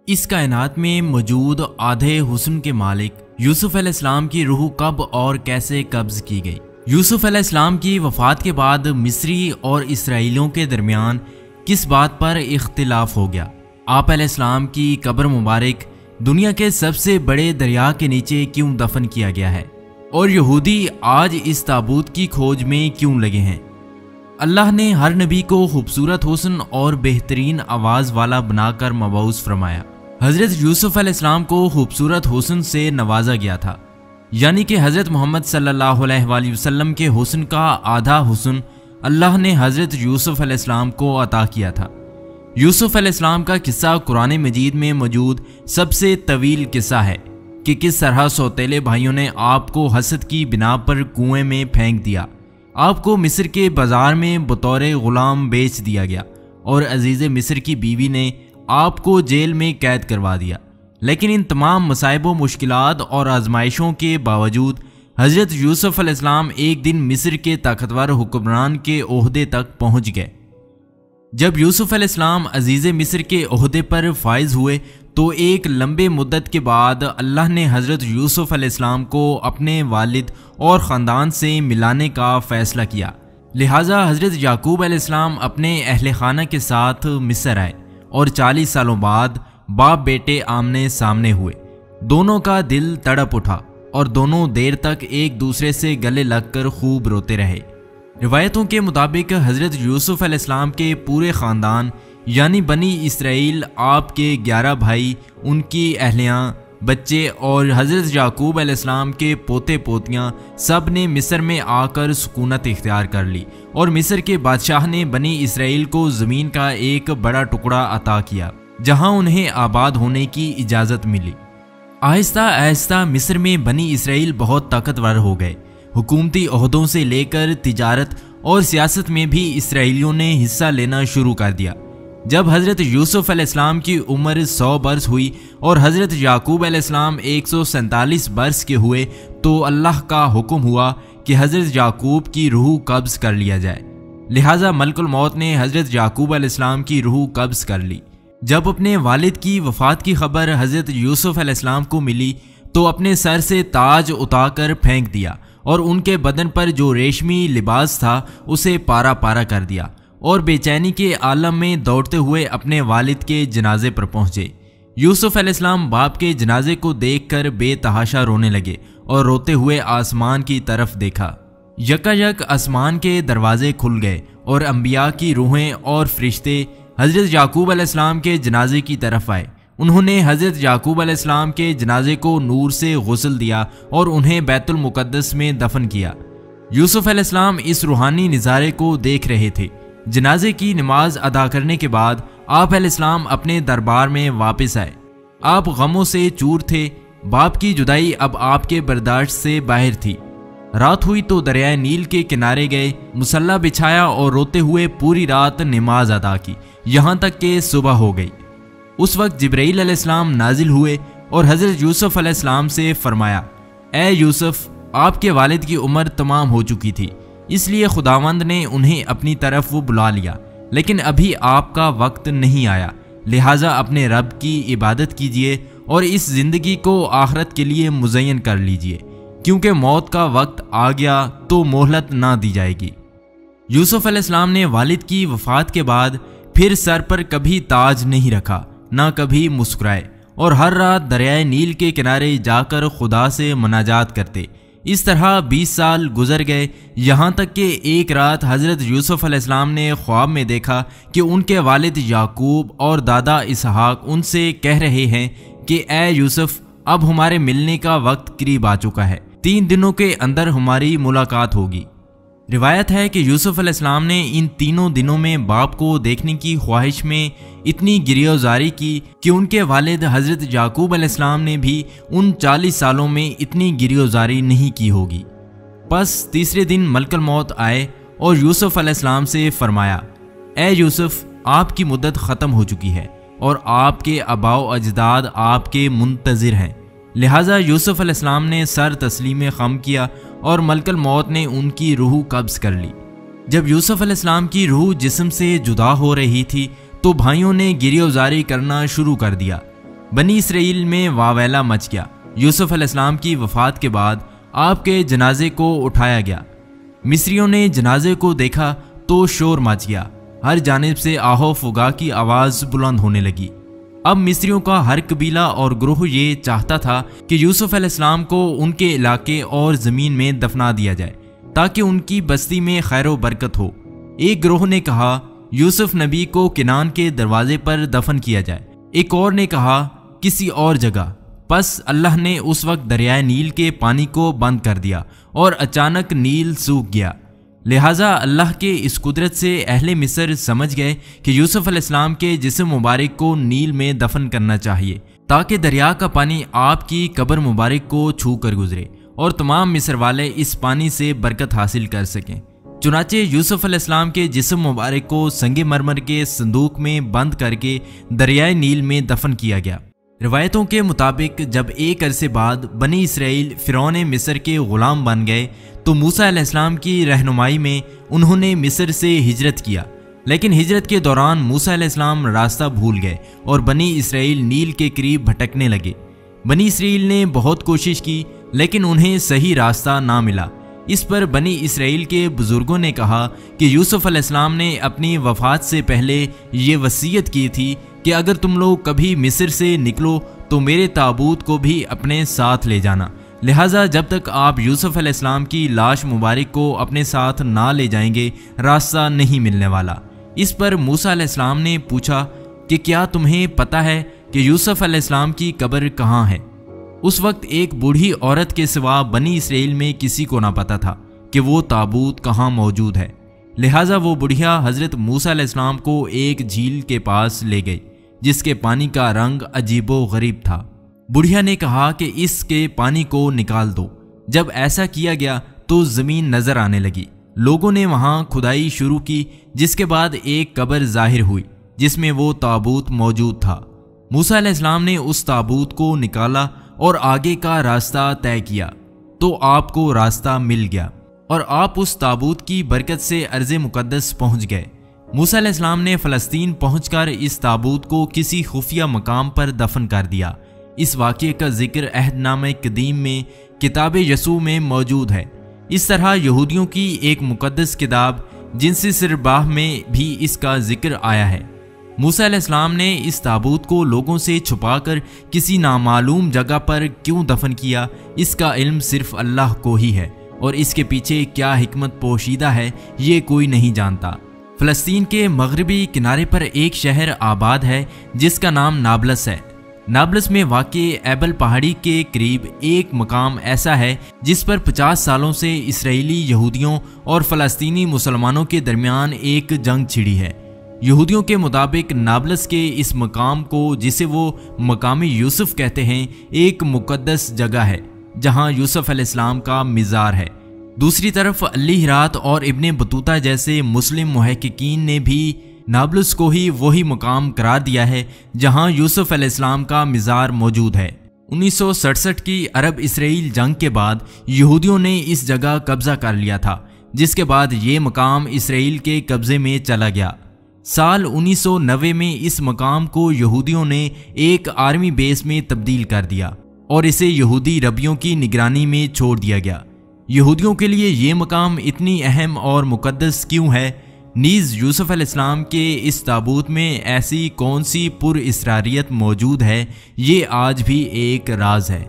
इस कायनात में मौजूद आधे हुस्न के मालिक यूसुफ अलैहिस्सलाम की रूह कब और कैसे कब्ज की गई। यूसुफ अलैहिस्सलाम की वफ़ात के बाद मिस्री और इसराइलियों के दरमियान किस बात पर इख्तिलाफ हो गया। आप अलैहिस्सलाम की कब्र मुबारक दुनिया के सबसे बड़े दरिया के नीचे क्यों दफन किया गया है और यहूदी आज इस ताबूत की खोज में क्यों लगे हैं। अल्लाह ने हर नबी को खूबसूरत हुस्न और बेहतरीन आवाज़ वाला बनाकर मबऊस फरमाया। हज़रत यूसुफ अलैहिस्सलाम को खूबसूरत हुस्न से नवाजा गया था, यानी कि हज़रत मोहम्मद सल्लल्लाहु अलैहि वसल्लम के हुस्न का आधा हुस्न अल्लाह ने हज़रत यूसुफ अलैहिस्सलाम को अता किया था। यूसुफ अलैहिस्सलाम का किस्सा कुरान मजीद में मौजूद सबसे तवील किस्सा है कि किस तरह सौतेले भाइयों ने आपको हसद की बिना पर कुएं में फेंक दिया, आपको मिस्र के बाजार में बतौर गुलाम बेच दिया गया और अजीज़ मिस्र की बीवी ने आपको जेल में कैद करवा दिया। लेकिन इन तमाम मसाइब व मुश्किलात और आजमाइशों के बावजूद हज़रत यूसुफ अलैहिस्सलाम एक दिन मिस्र के ताकतवर हुक्मरान के ओहदे तक पहुँच गए। जब यूसुफ अलैहिस्सलाम अजीज़ मिस्र के ओहदे पर फाइज हुए तो एक लंबे मुद्दत के बाद अल्लाह ने हज़रत यूसुफ अलैहिस्सलाम को अपने वालिद और ख़ानदान से मिलाने का फ़ैसला किया। लिहाजा हज़रत याकूब अलैहिस्सलाम अपने अहले खाना के साथ मिस्र आए और 40 सालों बाद बाप बेटे आमने सामने हुए। दोनों का दिल तड़प उठा और दोनों देर तक एक दूसरे से गले लगकर खूब रोते रहे। रिवायतों के मुताबिक हज़रत यूसुफ अलैहिस्सलाम के पूरे ख़ानदान यानी बनी इसराइल, आपके 11 भाई, उनकी अहलियाँ, बच्चे और हज़रत याकूब अलैहिस्सलाम के पोते पोतियाँ सब ने मिस्र में आकर सुकूनत इख्तियार कर ली और मिस्र के बादशाह ने बनी इसराइल को ज़मीन का एक बड़ा टुकड़ा अता किया जहाँ उन्हें आबाद होने की इजाज़त मिली। आहिस्ता आहिस्ता मिस्र में बनी इसराइल बहुत ताकतवर हो गए। हुकूमती ओहदों से लेकर तिजारत और सियासत में भी इसराइलियों ने हिस्सा लेना शुरू कर दिया। जब हज़रत यूसुफ अलैहिस्सलाम की उम्र 100 बरस हुई और हज़रत याकूब अलैहिस्सलाम 147 बरस के हुए तो अल्लाह का हुक्म हुआ कि हज़रत याकूब की रूह कब्ज़ कर लिया जाए। लिहाजा मलकुल मौत ने हज़रत याकूब अलैहिस्सलाम की रूह कब्ज़ कर ली। जब अपने वालिद की वफ़ात की खबर हज़रत यूसुफ अलैहिस्सलाम को मिली तो अपने सर से ताज उतार फेंक दिया और उनके बदन पर जो रेशमी लिबास था उसे पारा पारा कर दिया और बेचैनी के आलम में दौड़ते हुए अपने वालिद के जनाजे पर पहुंचे। यूसुफ अलैहिस्सलाम बाप के जनाजे को देखकर बेतहाशा रोने लगे और रोते हुए आसमान की तरफ देखा। यकायक आसमान के दरवाजे खुल गए और अंबिया की रूहें और फरिश्ते हज़रत याकूब अलैहिस्सलाम के जनाजे की तरफ आए। उन्होंने हज़रत याकूब अलैहिस्सलाम के जनाजे को नूर से गुस्ल दिया और उन्हें बैतुल मुक़द्दस में दफन किया। यूसुफ अलैहिस्सलाम इस रूहानी नज़ारे को देख रहे थे। जनाजे की नमाज अदा करने के बाद आप अलैहिस्सलाम अपने दरबार में वापस आए। आप गमों से चूर थे। बाप की जुदाई अब आपके बर्दाश्त से बाहर थी। रात हुई तो दरियाए नील के किनारे गए, मुसल्ला बिछाया और रोते हुए पूरी रात नमाज अदा की, यहाँ तक कि सुबह हो गई। उस वक्त जिब्राईल अलैहिस्सलाम नाजिल हुए और हज़रत यूसुफ अलैहिस्सलाम से फरमाया, ए यूसुफ, आपके वालिद की उम्र तमाम हो चुकी थी, इसलिए खुदावंद ने उन्हें अपनी तरफ वो बुला लिया, लेकिन अभी आपका वक्त नहीं आया। लिहाजा अपने रब की इबादत कीजिए और इस ज़िंदगी को आखिरत के लिए मुज़य्यन कर लीजिए, क्योंकि मौत का वक्त आ गया तो मोहलत ना दी जाएगी। यूसुफ अलैहिस्सलाम ने वालिद की वफ़ात के बाद फिर सर पर कभी ताज नहीं रखा, ना कभी मुस्कुराए और हर रात दरियाए नील के किनारे जाकर खुदा से मनाजात करते। इस तरह 20 साल गुजर गए, यहाँ तक कि एक रात हज़रत यूसुफ अलैहिस्सलाम ने ख्वाब में देखा कि उनके वालिद याकूब और दादा इसहाक उनसे कह रहे हैं कि ए यूसुफ, अब हमारे मिलने का वक्त करीब आ चुका है, 3 दिनों के अंदर हमारी मुलाकात होगी। रिवायत है कि यूसुफ अलैहिस्सलाम ने इन 3 दिनों में बाप को देखने की ख्वाहिश में इतनी गिरियोजारी की कि उनके वालिद हज़रत याकूब अलैहिस्सलाम ने भी उन 40 सालों में इतनी गिरियोजारी नहीं की होगी। बस तीसरे दिन मलकुल मौत आए और यूसुफ अलैहिस्सलाम से फरमाया, ए यूसुफ, आपकी मुद्दत ख़त्म हो चुकी है और आपके आबाओ अजदाद आपके मुंतज़िर हैं। लिहाजा यूसुफ अलैहिस्सलाम ने सर तस्लीम खम किया और मलकुल मौत ने उनकी रूह कब्ज़ कर ली। जब यूसुफ अलैहिस्सलाम की रूह जिस्म से जुदा हो रही थी तो भाइयों ने गिरियोजारी करना शुरू कर दिया। बनी इसराइल में वावैला मच गया। यूसुफ अलैहिस्सलाम की वफात के बाद आपके जनाजे को उठाया गया। मिस्रियों ने जनाजे को देखा तो शोर मच गया। हर जानिब से आहो फुगा की आवाज़ बुलंद होने लगी। अब मिस्रियों का हर कबीला और ग्रोह ये चाहता था कि यूसुफ अलैहिस्सलाम को उनके इलाके और ज़मीन में दफना दिया जाए ताकि उनकी बस्ती में खैर व बरकत हो। एक ग्रोह ने कहा यूसुफ नबी को किनान के दरवाजे पर दफन किया जाए। एक और ने कहा किसी और जगह। बस अल्लाह ने उस वक्त दरियाए नील के पानी को बंद कर दिया और अचानक नील सूख गया। लिहाजा अल्लाह के इस कुदरत से अहले मिस्र समझ गए कि यूसुफ अलैहिस्सलाम के जिस्म मुबारक को नील में दफन करना चाहिए ताकि दरिया का पानी आपकी कब्र मुबारक को छू कर गुजरे और तमाम मिस्र वाले इस पानी से बरकत हासिल कर सकें। चुनाचे यूसुफ अलैहिस्सलाम के जिस्म मुबारक को संगे मरमर के संदूक में बंद करके दरियाए नील में दफन किया गया। रिवायतों के मुताबिक जब एक अरसे बाद बनी इसराइल फ़िरौन मिस्र के ग़ुलाम बन गए तो मूसा अलैहिस्सलाम की रहनुमाई में उन्होंने मिस्र से हिजरत किया। लेकिन हिजरत के दौरान मूसा अलैहिस्सलाम रास्ता भूल गए और बनी इसराइल नील के करीब भटकने लगे। बनी इसराइल ने बहुत कोशिश की लेकिन उन्हें सही रास्ता ना मिला। इस पर बनी इसराइल के बुजुर्गों ने कहा कि यूसुफ अलैहिस्सलाम ने अपनी वफ़ात से पहले ये वसीयत की थी कि अगर तुम लोग कभी मिस्र से निकलो तो मेरे ताबूत को भी अपने साथ ले जाना। लिहाजा जब तक आप यूसुफ अलैहिस्सलाम की लाश मुबारक को अपने साथ ना ले जाएंगे रास्ता नहीं मिलने वाला। इस पर मूसा अलैहिस्सलाम ने पूछा कि क्या तुम्हें पता है कि यूसुफ अलैहिस्सलाम की कब्र कहाँ है? उस वक्त एक बूढ़ी औरत के सिवा बनी इसराइल में किसी को ना पता था कि वो ताबूत कहाँ मौजूद है। लिहाजा वो बुढ़िया हज़रत मूसा अलैहिस्सलाम को एक झील के पास ले गई जिसके पानी का रंग अजीबो गरीब था। बुढ़िया ने कहा कि इसके पानी को निकाल दो। जब ऐसा किया गया तो ज़मीन नज़र आने लगी। लोगों ने वहाँ खुदाई शुरू की जिसके बाद एक कब्र जाहिर हुई जिसमें वो ताबूत मौजूद था। मूसा अलैहिस्सलाम ने उस ताबूत को निकाला और आगे का रास्ता तय किया तो आपको रास्ता मिल गया और आप उस ताबूत की बरकत से अर्ज़ मुक़द्दस पहुँच गए। मूसा अलैहिस्सलाम ने फ़लस्तीन पहुंचकर इस ताबूत को किसी खुफिया मकाम पर दफन कर दिया। इस वाक़ये का जिक्र अहदनामे कदीम में किताब यसू में मौजूद है। इस तरह यहूदियों की एक मुक़द्दस किताब जिनसी सिरबाह में भी इसका जिक्र आया है। मूसा अलैहिस्सलाम ने इस ताबूत को लोगों से छुपाकर किसी नामालूम जगह पर क्यों दफन किया इसका इल्म सिर्फ अल्लाह को ही है और इसके पीछे क्या हिकमत पोशीदा है ये कोई नहीं जानता। फ़लस्तीन के मगरबी किनारे पर एक शहर आबाद है जिसका नाम नाबलस है। नाबलस में वाक़े एबल पहाड़ी के करीब एक मकाम ऐसा है जिस पर 50 सालों से इसराइली यहूदियों और फ़लस्तीनी मुसलमानों के दरमियान एक जंग छिड़ी है। यहूदियों के मुताबिक नाबलस के इस मकाम को जिसे वो मकाम यूसुफ कहते हैं एक मुक़द्दस जगह है जहाँ यूसुफ अलैहिस्सलाम का मिज़ार है। दूसरी तरफ अली हिरात और इब्ने बतूता जैसे मुस्लिम मुहक्किकीन ने भी नाबलस को ही वही मकाम करार दिया है जहां यूसुफ अलैहिस्सलाम का मिज़ार मौजूद है। 1967 की अरब इसराइल जंग के बाद यहूदियों ने इस जगह कब्जा कर लिया था जिसके बाद ये मकाम इसराइल के कब्जे में चला गया। साल 1990 में इस मकाम को यहूदियों ने एक आर्मी बेस में तब्दील कर दिया और इसे यहूदी रबियों की निगरानी में छोड़ दिया गया। यहूदियों के लिए ये मकाम इतनी अहम और मुक़द्दस क्यों है? नीज़ यूसुफ अलैहिस्सलाम के इस ताबूत में ऐसी कौन सी पुरइस्रारियत मौजूद है, ये आज भी एक राज है।